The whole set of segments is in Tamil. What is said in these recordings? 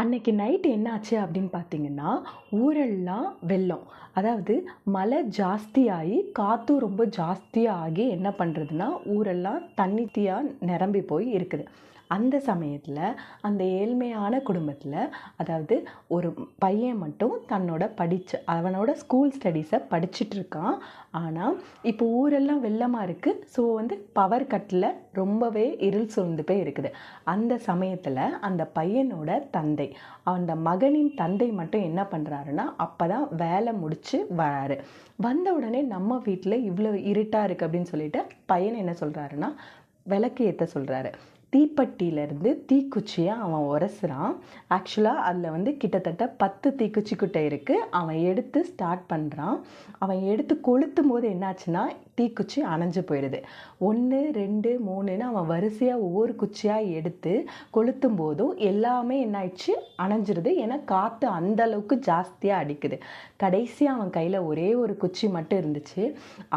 அன்னைக்கு நைட்டு என்ன ஆச்சு அப்படின்னு பார்த்தீங்கன்னா, ஊரெல்லாம் வெள்ளம். அதாவது மழை ஜாஸ்தியாகி, காத்தும் ரொம்ப ஜாஸ்தியாகி என்ன பண்ணுறதுன்னா, ஊரெல்லாம் தண்ணித்தியா நிரம்பி போய் இருக்குது. அந்த சமயத்தில் அந்த ஏழ்மையான குடும்பத்தில், அதாவது ஒரு பையன் மட்டும் அவனோட ஸ்கூல் ஸ்டடீஸை படிச்சுட்டு இருக்கான். ஆனால் இப்போ ஊரெல்லாம் வெள்ளமாக இருக்குது. ஸோ பவர் கட்டில் ரொம்பவே இருள் சூழ்ந்து போய் இருக்குது. அந்த சமயத்தில் அந்த பையனோட தந்தை, அந்த மகனின் தந்தை மட்டும் என்ன பண்ணுறாருன்னா, அப்போ தான் வேலை முடித்து வராரு. வந்த உடனே நம்ம வீட்டில் இவ்வளோ இருட்டாக இருக்குது அப்படின்னு சொல்லிட்டு பையன் என்ன சொல்கிறாருன்னா, விளக்கு ஏற்ற சொல்கிறாரு. தீப்பெட்டியிலேருந்து தீக்குச்சியை அவன் உரசுறான். ஆக்சுவலாக அதில் கிட்டத்தட்ட 10 தீக்குச்சி குட்டை இருக்குது. அவன் எடுத்து ஸ்டார்ட் பண்ணுறான். அவன் எடுத்து கொளுத்தும் போது என்னாச்சுன்னா, தீக்குச்சி அணைஞ்சு போயிடுது. 1 2 3ன்னு அவன் வரிசையாக ஒவ்வொரு குச்சியாக எடுத்து கொளுத்தும் போதும் எல்லாமே என்னாயிடுச்சு, அணைஞ்சிருது. ஏன்னா காற்று அந்தளவுக்கு ஜாஸ்தியாக அடிக்குது. கடைசியாக அவன் கையில் ஒரே ஒரு குச்சி மட்டும் இருந்துச்சு.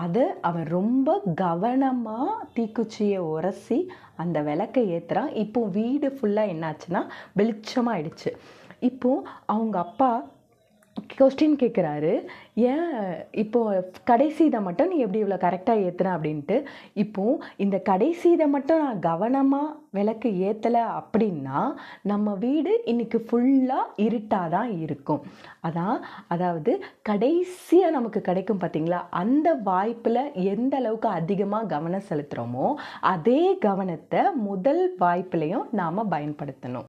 அதை அவன் ரொம்ப கவனமாக தீக்குச்சியை உரசி அந்த விளக்கை ஏற்றுறான். இப்போ வீடு ஃபுல்லாக என்னாச்சுன்னா வெளிச்சமாகிடுச்சு. இப்போது அவங்க அப்பா கொஸ்டின் கேட்குறாரு, ஏன் இப்போது கடைசி இதை மட்டும் நீ எப்படி இவ்வளோ கரெக்டாக ஏற்றுன அப்படின்ட்டு. இப்போது இந்த கடைசி இதை மட்டும் நான் கவனமாக விளக்கு ஏற்றலை அப்படின்னா நம்ம வீடு இன்றைக்கி ஃபுல்லாக இருட்டாக தான் இருக்கும். அதாவது கடைசியாக நமக்கு கிடைக்கும் பார்த்திங்களா, அந்த வாய்ப்பில் எந்த அளவுக்கு அதிகமாக கவனம் செலுத்துகிறோமோ அதே கவனத்தை முதல் வாய்ப்புலையும் நாம் பயன்படுத்தணும்.